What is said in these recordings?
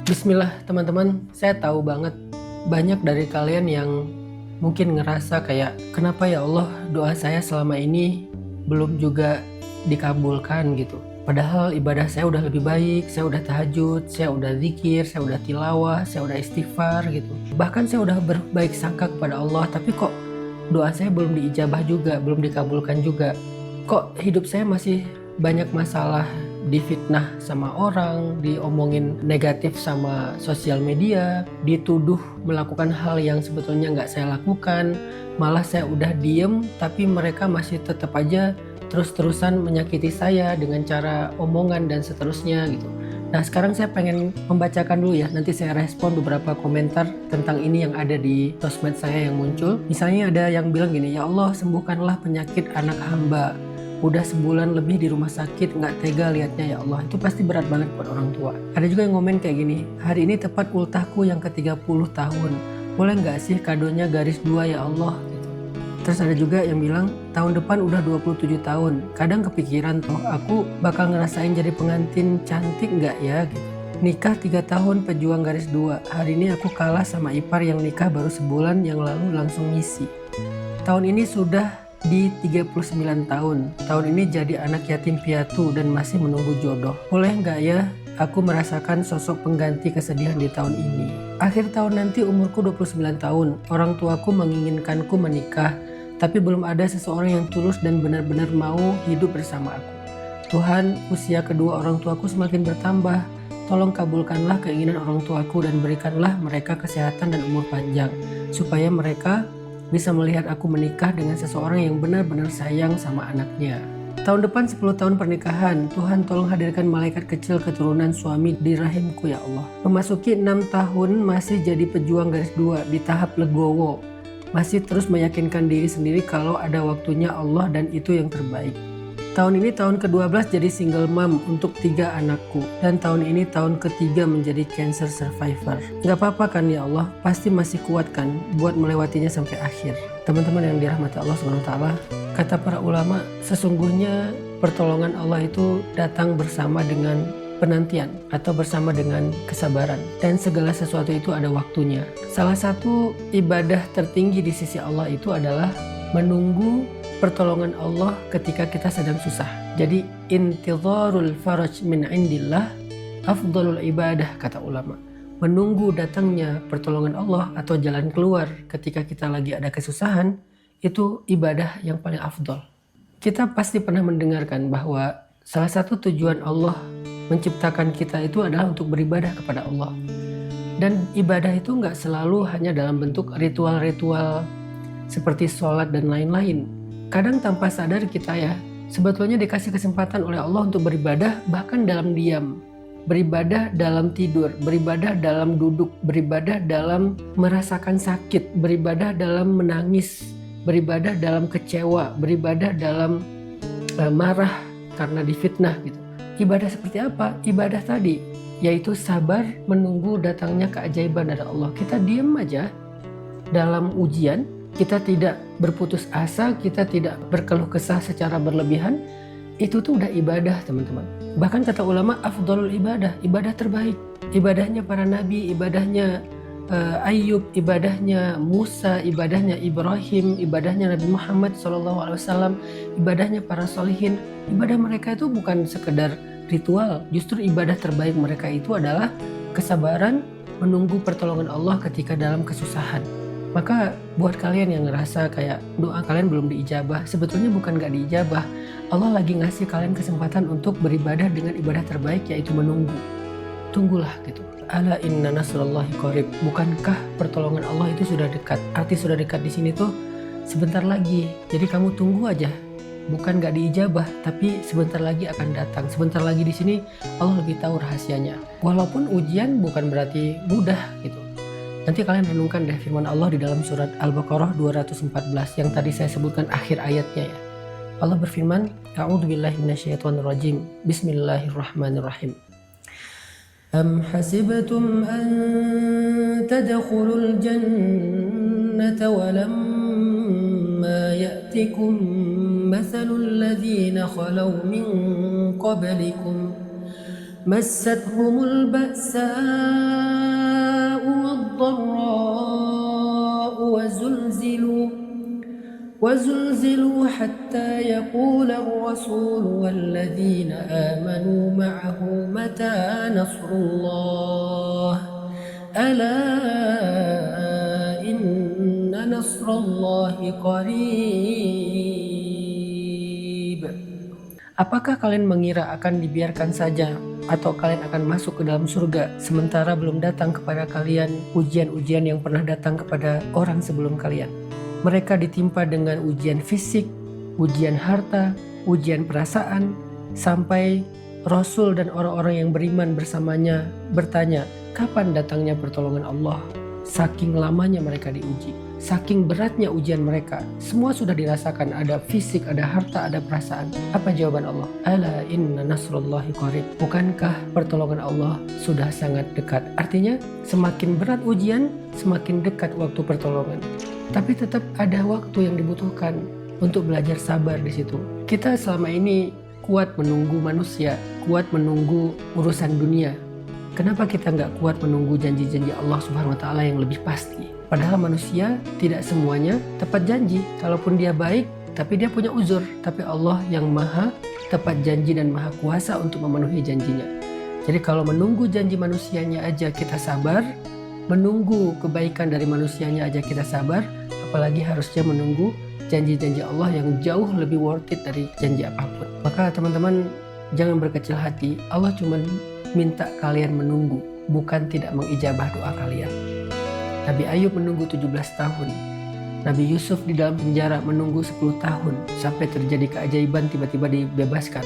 Bismillah teman-teman, saya tahu banget banyak dari kalian yang mungkin ngerasa kayak kenapa ya Allah doa saya selama ini belum juga dikabulkan gitu. Padahal ibadah saya udah lebih baik, saya udah tahajud, saya udah zikir, saya udah tilawah, saya udah istighfar gitu. Bahkan saya udah berbaik sangka kepada Allah, tapi kok doa saya belum diijabah juga, belum dikabulkan juga. Kok hidup saya masih banyak masalah, difitnah sama orang, diomongin negatif sama sosial media, dituduh melakukan hal yang sebetulnya nggak saya lakukan, malah saya udah diem tapi mereka masih tetap aja terus-terusan menyakiti saya dengan cara omongan dan seterusnya gitu. Nah sekarang saya pengen membacakan dulu ya, nanti saya respon beberapa komentar tentang ini yang ada di sosmed saya yang muncul. Misalnya ada yang bilang gini, ya Allah sembuhkanlah penyakit anak hamba. Udah sebulan lebih di rumah sakit, nggak tega liatnya ya Allah. Itu pasti berat banget buat orang tua. Ada juga yang ngomen kayak gini, hari ini tepat ultahku yang ke-30 tahun. Boleh nggak sih kadonya garis 2 ya Allah? Gitu. Terus ada juga yang bilang, tahun depan udah 27 tahun. Kadang kepikiran tuh, aku bakal ngerasain jadi pengantin cantik nggak ya? Gitu. Nikah 3 tahun pejuang garis 2. Hari ini aku kalah sama ipar yang nikah baru sebulan yang lalu langsung misi. Tahun ini sudah di 39 tahun. Tahun ini jadi anak yatim piatu dan masih menunggu jodoh. Boleh nggak ya aku merasakan sosok pengganti kesedihan di tahun ini? Akhir tahun nanti umurku 29 tahun. Orang tuaku menginginkanku menikah, tapi belum ada seseorang yang tulus dan benar-benar mau hidup bersama aku. Tuhan, usia kedua orang tuaku semakin bertambah. Tolong kabulkanlah keinginan orang tuaku dan berikanlah mereka kesehatan dan umur panjang, supaya mereka bisa melihat aku menikah dengan seseorang yang benar-benar sayang sama anaknya. Tahun depan 10 tahun pernikahan, Tuhan tolong hadirkan malaikat kecil keturunan suami di rahimku ya Allah. Memasuki 6 tahun masih jadi pejuang garis 2 di tahap legowo. Masih terus meyakinkan diri sendiri kalau ada waktunya Allah dan itu yang terbaik. Tahun ini tahun ke-12 jadi single mom untuk 3 anakku. Dan tahun ini tahun ketiga menjadi cancer survivor. Gak apa-apa kan ya Allah, pasti masih kuat kan buat melewatinya sampai akhir. Teman-teman yang dirahmati Allah SWT, kata para ulama, sesungguhnya pertolongan Allah itu datang bersama dengan penantian atau bersama dengan kesabaran. Dan segala sesuatu itu ada waktunya. Salah satu ibadah tertinggi di sisi Allah itu adalah menunggu pertolongan Allah ketika kita sedang susah. Jadi intidharul faraj min indillah afdalul ibadah, kata ulama. Menunggu datangnya pertolongan Allah atau jalan keluar ketika kita lagi ada kesusahan, itu ibadah yang paling afdal. Kita pasti pernah mendengarkan bahwa salah satu tujuan Allah menciptakan kita itu adalah untuk beribadah kepada Allah. Dan ibadah itu nggak selalu hanya dalam bentuk ritual-ritual seperti sholat dan lain-lain. Kadang tanpa sadar kita ya, sebetulnya dikasih kesempatan oleh Allah untuk beribadah bahkan dalam diam. Beribadah dalam tidur, beribadah dalam duduk, beribadah dalam merasakan sakit, beribadah dalam menangis, beribadah dalam kecewa, beribadah dalam marah karena difitnah gitu. Ibadah seperti apa? Ibadah tadi, yaitu sabar menunggu datangnya keajaiban dari Allah. Kita diam aja dalam ujian, kita tidak berputus asa, kita tidak berkeluh kesah secara berlebihan, itu tuh udah ibadah teman-teman. Bahkan kata ulama, afdalul ibadah, ibadah terbaik. Ibadahnya para nabi, ibadahnya Ayub, ibadahnya Musa, ibadahnya Ibrahim, ibadahnya Nabi Muhammad SAW, ibadahnya para solihin. Ibadah mereka itu bukan sekedar ritual, justru ibadah terbaik mereka itu adalah kesabaran menunggu pertolongan Allah ketika dalam kesusahan. Maka buat kalian yang ngerasa kayak doa kalian belum diijabah, sebetulnya bukan gak diijabah. Allah lagi ngasih kalian kesempatan untuk beribadah dengan ibadah terbaik, yaitu menunggu. Tunggulah gitu. Ala inna nasrullahi qarib. Bukankah pertolongan Allah itu sudah dekat? Arti sudah dekat di sini tuh sebentar lagi. Jadi kamu tunggu aja. Bukan gak diijabah, tapi sebentar lagi akan datang. Sebentar lagi di sini Allah lebih tahu rahasianya. Walaupun ujian bukan berarti mudah gitu. Nanti kalian renungkan deh firman Allah di dalam surat Al-Baqarah 214 yang tadi saya sebutkan akhir ayatnya ya. Allah berfirman, A'udzubillahi minasyaitonirrajim. Bismillahirrahmanirrahim. Am hasibtum an tadkhulul jannata wa lamma ya'tikum mathalul ladzina khalaw min qablikum مستهم البأساء والضراء وزلزلوا حتى يقول الرسول والذين آمنوا معه متى نصر الله ألا إن نصر الله قريب. Apakah kalian mengira akan dibiarkan saja atau kalian akan masuk ke dalam surga sementara belum datang kepada kalian ujian-ujian yang pernah datang kepada orang sebelum kalian? Mereka ditimpa dengan ujian fisik, ujian harta, ujian perasaan, sampai Rasul dan orang-orang yang beriman bersamanya bertanya, kapan datangnya pertolongan Allah? Saking lamanya mereka diuji, saking beratnya ujian mereka, semua sudah dirasakan, ada fisik, ada harta, ada perasaan. Apa jawaban Allah? Ala inna nasrullahi qarib. Bukankah pertolongan Allah sudah sangat dekat? Artinya semakin berat ujian, semakin dekat waktu pertolongan. Tapi tetap ada waktu yang dibutuhkan untuk belajar sabar di situ. Kita selama ini kuat menunggu manusia, kuat menunggu urusan dunia. Kenapa kita nggak kuat menunggu janji-janji Allah Subhanahu Wa Taala yang lebih pasti? Padahal manusia tidak semuanya tepat janji. Kalaupun dia baik, tapi dia punya uzur. Tapi Allah yang maha tepat janji dan maha kuasa untuk memenuhi janjinya. Jadi kalau menunggu janji manusianya aja kita sabar, menunggu kebaikan dari manusianya aja kita sabar, apalagi harusnya menunggu janji-janji Allah yang jauh lebih worth it dari janji apapun. Maka teman-teman jangan berkecil hati. Allah cuma minta kalian menunggu, bukan tidak mengijabah doa kalian. Nabi Ayub menunggu 17 tahun. Nabi Yusuf di dalam penjara menunggu 10 tahun sampai terjadi keajaiban, tiba-tiba dibebaskan.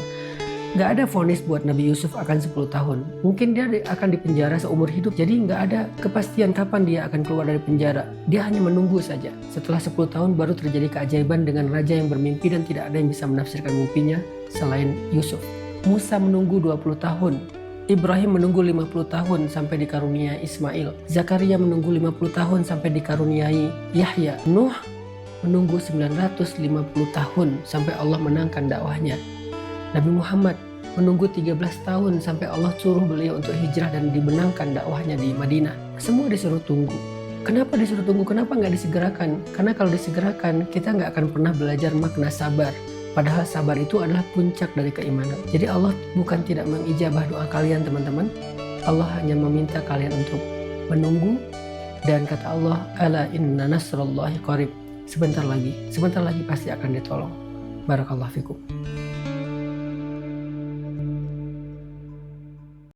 Gak ada vonis buat Nabi Yusuf akan 10 tahun. Mungkin dia akan dipenjara seumur hidup. Jadi gak ada kepastian kapan dia akan keluar dari penjara. Dia hanya menunggu saja. Setelah 10 tahun baru terjadi keajaiban dengan raja yang bermimpi dan tidak ada yang bisa menafsirkan mimpinya selain Yusuf. Musa menunggu 20 tahun. Ibrahim menunggu 50 tahun sampai dikaruniai Ismail. Zakaria menunggu 50 tahun sampai dikaruniai Yahya. Nuh menunggu 950 tahun sampai Allah menangkan dakwahnya. Nabi Muhammad menunggu 13 tahun sampai Allah suruh beliau untuk hijrah dan dimenangkan dakwahnya di Madinah. Semua disuruh tunggu. Kenapa disuruh tunggu? Kenapa nggak disegerakan? Karena kalau disegerakan kita nggak akan pernah belajar makna sabar. Padahal sabar itu adalah puncak dari keimanan. Jadi Allah bukan tidak mengijabah doa kalian teman-teman. Allah hanya meminta kalian untuk menunggu. Dan kata Allah, ala inna nasrullahi qarib. Sebentar lagi pasti akan ditolong. Barakallahu fikum.